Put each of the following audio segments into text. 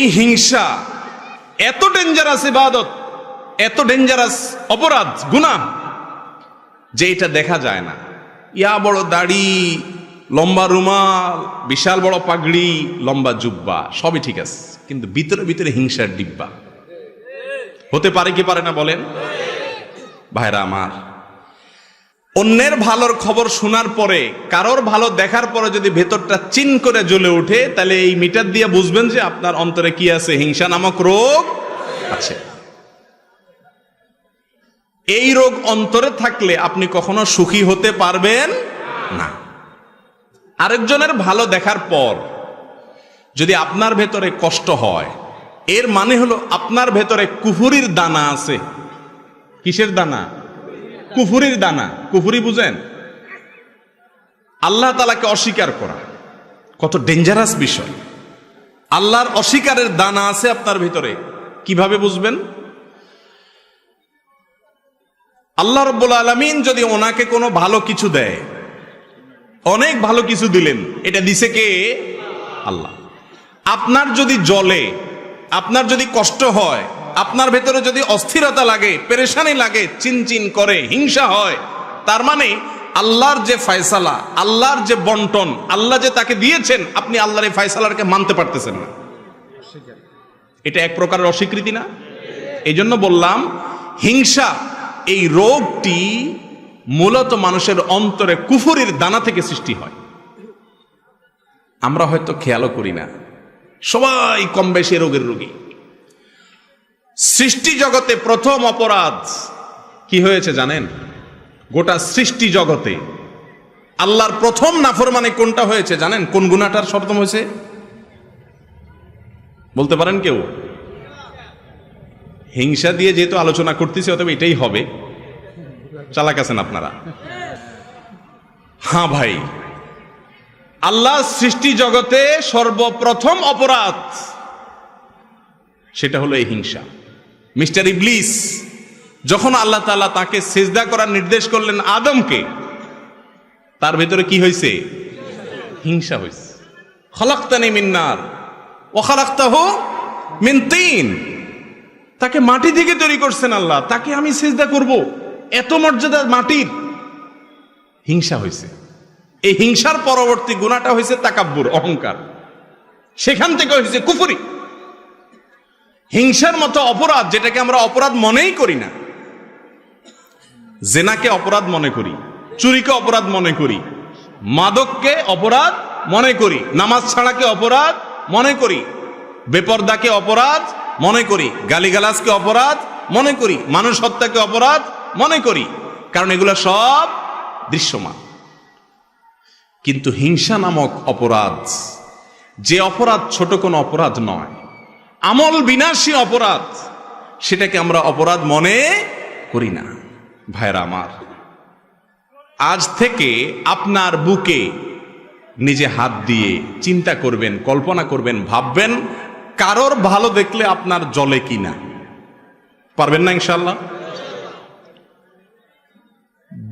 এই হিংসা এত ডেঞ্জারাস ইবাদত, এত ডেঞ্জারাস অপরাধ, গুনাহ, যে এটা দেখা যায় না। ইয়া বড় দাড়ি, লম্বা রুমাল, বিশাল বড় পাগড়ি, লম্বা জুব্বা, সবই ঠিক আছে, কিন্তু ভিতরে ভিতরে হিংসার ডিব্বা। হতে পারে কি পারে না বলেন ভাইরা আমার? অন্যের ভালোর খবর শোনার পরে, কারোর ভালো দেখার পরে যদি ভেতরটা চিন করে জ্বলে ওঠে, তাহলে এই মিটার দিয়ে বুঝবেন যে আপনার অন্তরে কি আছে, হিংসা নামক রোগ আছে। এই রোগ অন্তরে থাকলে আপনি কখনো সুখী হতে পারবেন না। আরেকজনের ভালো দেখার পর যদি আপনার ভেতরে কষ্ট হয়, এর মানে হলো আপনার ভেতরে কুফুরির দানা আছে। কিসের দানা? কুফুরির দানা। কুফুরি বুঝেন? আল্লাহ তাআলাকে অস্বীকার করা কত ডেঞ্জারাস বিষয়। আল্লাহর অস্বীকারের দানা আছে আপনার ভিতরে। কিভাবে বুঝবেন? আল্লাহ রাব্বুল আলামিন যদি ওনাকে কোনো ভালো কিছু দেয়, অনেক ভালো কিছু দিলেন, এটা দিছে কে? আল্লাহ। আপনার যদি জ্বলে, আপনার যদি কষ্ট হয়, আপনার ভেতরে যদি অস্থিরতা লাগে, পেরেশানি লাগে, চিনচিন করে, হিংসা হয়, তার মানে আল্লাহর যে ফয়সালা, আল্লাহর যে বন্টন, আল্লাহ যে তাকে দিয়েছেন, আপনি আল্লাহর এই ফয়সালাকে মানতে পারতেছেন না। এটা এক প্রকারের অস্বীকৃতি না? এই জন্য বললাম, হিংসা এই রোগটি মূলত মানুষের অন্তরে কুফুরির দানা থেকে সৃষ্টি হয়। আমরা হয়তো খেয়ালও করি না, সবাই কম বেশি রোগের রোগী। সৃষ্টি জগতে প্রথম অপরাধ কি হয়েছে জানেন? গোটা সৃষ্টি জগতে আল্লাহর প্রথম নাফরমানি কোনটা হয়েছে জানেন? কোন গুনাহটার প্রথম হয়েছে বলতে পারেন কেউ? হিংসা দিয়ে যেহেতু আলোচনা করতেছি, অতএব এটাই হবে। চালাক আছেন আপনারা? হ্যাঁ ভাই, আল্লাহ সৃষ্টি জগতে সর্বপ্রথম অপরাধ সেটা হলো এই হিংসা। মিস্টার ইবলিস যখন আল্লাহ তাআলা তাকে সিজদা করার নির্দেশ করলেন আদমকে, তার ভেতরে কি হয়েছে? হিংসা হয়েছে। খলাকতানি মিন নার ওয়া খলাকতাহু মিন তিন। তাকে মাটি থেকে তৈরি করছেন আল্লাহ, তাকে আমি সিজদা করব, এত মর্যাদা মাটির। হিংসা হয়েছে। এই হিংসার পরবর্তী গুনাহটা হয়েছে তাকাব্বুর, অহংকার। সেখান থেকে হয়েছে কুফরি। হিংসার মতো অপরাধ, যেটাকে আমরা অপরাধ মনেই করি না, জেনাকে অপরাধ মনে করি, চুরিকে অপরাধ মনে করি, মাদককে অপরাধ মনে করি, নামাজ ছাড়াকে অপরাধ মনে করি, বেপরদাকে অপরাধ মনে করি, গালিগালাজকে অপরাধ মনে করি, মানুষ হত্যাকে অপরাধ মনে করি, কারণ এগুলো সব দৃশ্যমান। কিন্তু হিংসা নামক অপরাধ, যে অপরাধ ছোট কোনো অপরাধ নয়, আমল বিনাশী অপরাধ, সেটাকে আমরা অপরাধ মনে করি না। ভাইরা আমার, আজ থেকে আপনার বুকে নিজে হাত দিয়ে চিন্তা করবেন, কল্পনা করবেন, ভাববেন কারোর ভালো দেখলে আপনার জ্বলে কিনা। পারবেন না ইনশাআল্লাহ?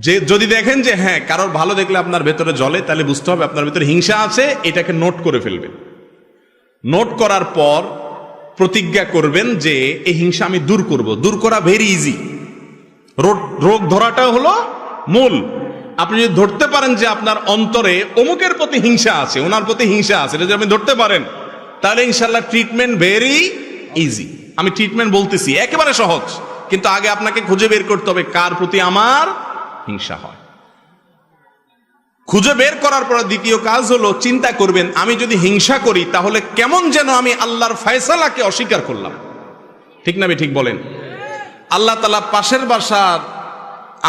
যে যদি দেখেন যে হ্যাঁ কারোর ভালো দেখলে আপনার ভেতরে জ্বলে, তাহলে বুঝতে হবে আপনার ভেতরে হিংসা আছে। এটাকে নোট করে ফেলবেন। নোট করার পর প্রতিজ্ঞা করবেন যে এই হিংসা আমি দূর করব। দূর করা ভেরি ইজি। রোগ ধরাটা হলো মূল। আপনি যদি ধরতে পারেন যে আপনার অন্তরে অমুকের প্রতি হিংসা আছে, ওনার প্রতি হিংসা আছে, এটা যদি আপনি ধরতে পারেন, তাহলে ইনশাআল্লাহ ট্রিটমেন্ট ভেরি ইজি। আমি ট্রিটমেন্ট বলতেছি একেবারে সহজ, কিন্তু আগে আপনাকে খুঁজে বের করতে হবে কার প্রতি আমার হিংসা হয়। খুঁজে বের করার পর দ্বিতীয় কাজ হলো চিন্তা করবেন, আমি যদি হিংসা করি তাহলে কেমন যেন আমি আল্লাহর ফয়সালাকে অস্বীকার করলাম। ঠিক না? ঠিক বলেন। আল্লাহ তাআলা পাশের বাসার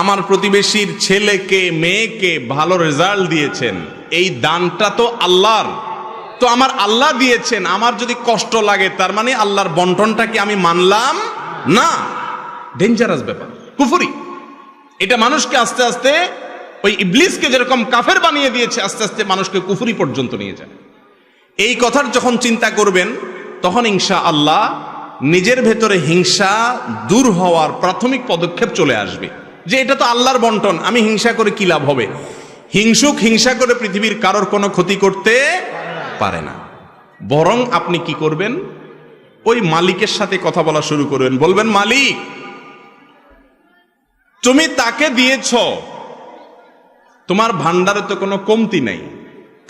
আমার প্রতিবেশীর ছেলেকে মেয়েকে ভালো রেজাল্ট দিয়েছেন, এই দানটা তো আল্লাহর, তো আমার আল্লাহ দিয়েছেন, আমার যদি কষ্ট লাগে তার মানে আল্লাহর বন্টনটাকে আমি মানলাম না। ডেঞ্জারাস ব্যাপার, কুফরি। এটা মানুষকে আস্তে আস্তে ওই ইবলিসকে যেরকম কাফের বানিয়ে দিয়েছে, আস্তে আস্তে মানুষকে কুফরি পর্যন্ত নিয়ে যায়। এই কথার যখন চিন্তা করবেন, তখন ইনশাআল্লাহ নিজের ভেতরে হিংসা দূর হওয়ার প্রাথমিক পদক্ষেপ চলে আসবে, যে এটা তো আল্লাহর বন্টন, আমি হিংসা করে কি লাভ হবে? হিংসুক হিংসা করে পৃথিবীর কারোর কোনো ক্ষতি করতে পারে না। বরং আপনি কি করবেন? ওই মালিকের সাথে কথা বলা শুরু করবেন, বলবেন, মালিক তুমি তাকে দিয়েছ, তোমার ভান্ডারে তো কোনো কমতি নাই,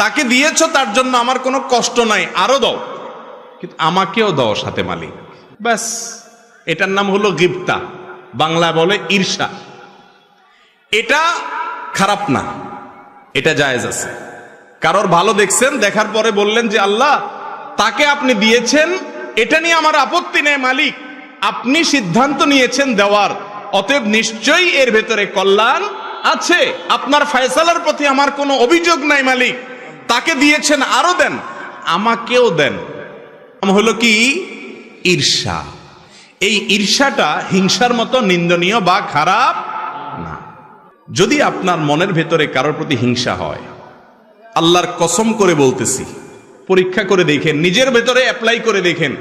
তাকে দিয়েছ তার জন্য আমার কোনো কষ্ট নাই, আরো দাও, কিন্তু আমাকেও দাও সাথে মালিক। ব্যাস, এটার নাম হলো গিবতা, বাংলা বলে ঈর্ষা। এটা খারাপ না, এটা জায়েজ আছে। কারোর ভালো দেখছেন, দেখার পরে বললেন যে আল্লাহ তাকে আপনি দিয়েছেন, এটা নিয়ে আমার আপত্তি নেই মালিক, আপনি সিদ্ধান্ত নিয়েছেন দেওয়ার, অতএব নিশ্চয়ই এর ভেতরে কল্যাণ আছে, আপনার ফয়সালার প্রতি আমার কোনো অভিযোগ নাই মালিক, তাকে দিয়েছেন আরো দেন, আমাকেও দেন। হলো কি? ঈর্ষা। এই ঈর্ষাটা হিংসার মতো নিন্দনীয় বা খারাপ না। যদি আপনার মনের ভেতরে কারোর প্রতি হিংসা হয়, আল্লাহর কসম করে বলতেছি, পরীক্ষা করে দেখেন, নিজের ভেতরে অ্যাপ্লাই করে দেখেন,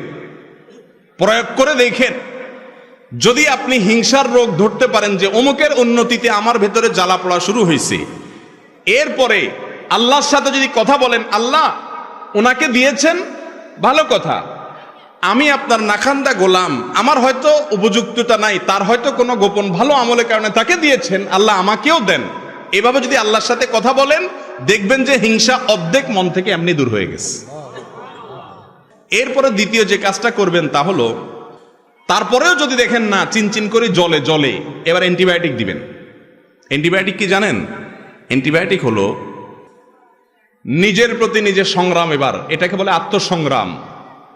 প্রয়োগ করে দেখেন। যদি আপনি হিংসার রোগ ধরতে পারেন যে অমুকের উন্নতিতে আমার ভেতরে জ্বালা পড়া শুরু হয়েছে, এরপরে আল্লাহর সাথে যদি কথা বলেন, আল্লাহ ওনাকে দিয়েছেন, ভালো কথা, আমি আপনার নাখান্দা গোলাম, আমার হয়তো উপযুক্ততা নাই, তার হয়তো কোনো গোপন ভালো আমলের কারণে তাকে দিয়েছেন, আল্লাহ আমাকেও দেন। এভাবে যদি আল্লাহর সাথে কথা বলেন, দেখবেন যে হিংসা অর্ধেক মন থেকে এমনি দূর হয়ে গেছে। এরপরে দ্বিতীয় যে কাজটা করবেন তা হলো, তারপরেও যদি দেখেন না চিনচিন করে জলে জলে, এবার অ্যান্টিবায়োটিক দিবেন। অ্যান্টিবায়োটিক কি জানেন? অ্যান্টিবায়োটিক হলো নিজের প্রতি নিজের সংগ্রাম। এবার এটাকে বলে আত্মসংগ্রাম।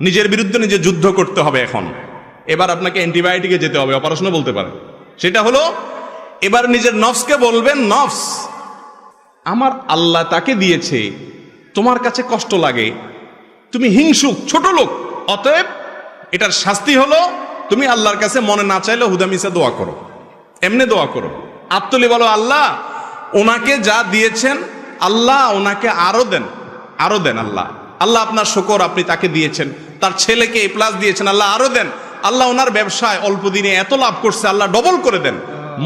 নিজের বিরুদ্ধে নিজে যুদ্ধ করতে হবে। এখন এবার আপনাকে অ্যান্টিবায়োটিকে যেতে হবে, অপারেশনও বলতে পারেন। সেটা হলো এবার নিজের নফসকে বলবেন, নফস আমার আল্লাহ তাকে দিয়েছে, তোমার কাছে কষ্ট লাগে, তুমি হিংসুক, ছোট লোক, অতএব এটার শাস্তি হলো তুমি আল্লাহর কাছে মনে না চাইলে হুদামিসা দোয়া করো, এমনি দোয়া করো, আত্মলি বলো, আল্লাহ ওনাকে যা দিয়েছেন আল্লাহ ওনাকে আরো দেন, আরো দেন। আল্লাহ আল্লাহ আপনার শুকর, আপনি তাকে দিয়েছেন, তার ছেলেকে এ প্লাস দিয়েছেন, আল্লাহ আরো দেন। আল্লাহ ওনার ব্যবসায় অল্প দিনে এত লাভ করছে, আল্লাহ ডবল করে দেন।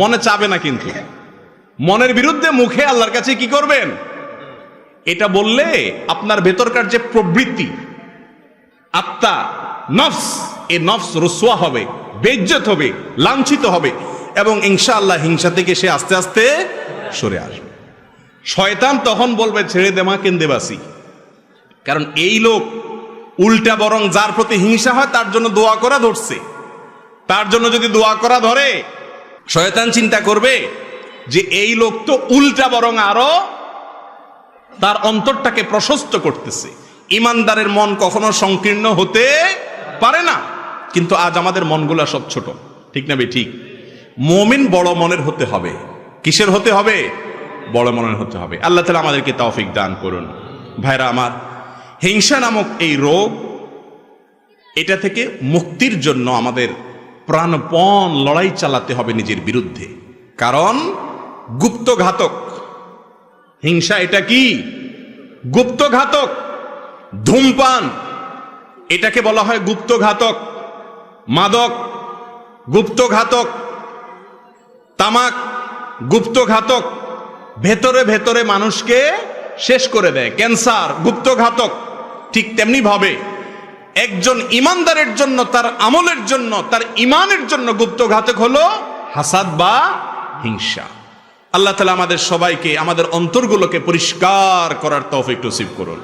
মনে চাবে না, কিন্তু মনের বিরুদ্ধে মুখে আল্লাহর কাছে কি করবেন? এটা বললে আপনার ভেতরকার যে প্রবৃত্তি, আত্মা, নফস, এই নফস রুসওয়া হবে, বেইজ্জত হবে, লাঞ্ছিত হবে, এবং ইনশাআল্লাহ হিংসা থেকে সে আস্তে আস্তে সরে আসবে। শয়তান তখন বলবে, ছেড়ে দে মা, কেন্দে বাসি। কারণ এই লোক উল্টা বরং যার প্রতি হিংসা হয় তার জন্য দোয়া করা ধরছে। তার জন্য যদি দোয়া করা ধরে, শয়তান চিন্তা করবে যে এই লোক তো উল্টা বরং আরো তার অন্তরটাকে প্রশস্ত করতেছে। ইমানদারের মন কখনো সংকীর্ণ হতে পারে না, কিন্তু আজ আমাদের মনগুলা সব ছোট, ঠিক না বে ঠিক? মুমিন বড় মনের হতে হবে। কিসের হতে হবে? বড় মনের হতে হবে। আল্লাহ তাআলা আমাদেরকে তৌফিক দান করুন। ভাইরা আমার, হিংসা নামক এই রোগ, এটা থেকে মুক্তির জন্য আমাদের প্রাণপণ লড়াই চালাতে হবে নিজের বিরুদ্ধে। কারণ গুপ্ত ঘাতক হিংসা। এটা কি? গুপ্ত ঘাতক। ধূমপান, এটাকে বলা হয় গুপ্ত ঘাতক। মাদক গুপ্ত ঘাতক, তামাক গুপ্ত ঘাতক, ভেতরে ভেতরে মানুষকে শেষ করে দেয়। ক্যান্সার গুপ্ত ঘাতক। ঠিক তেমনি ভাবে একজন ইমানদারের জন্য, তার আমলের জন্য, তার ইমানের জন্য গুপ্ত ঘাতক হলো হাসাদ বা হিংসা। আল্লাহ তাআলা আমাদের সবাইকে, আমাদের অন্তরগুলোকে পরিষ্কার করার তৌফিক নসিব করুন।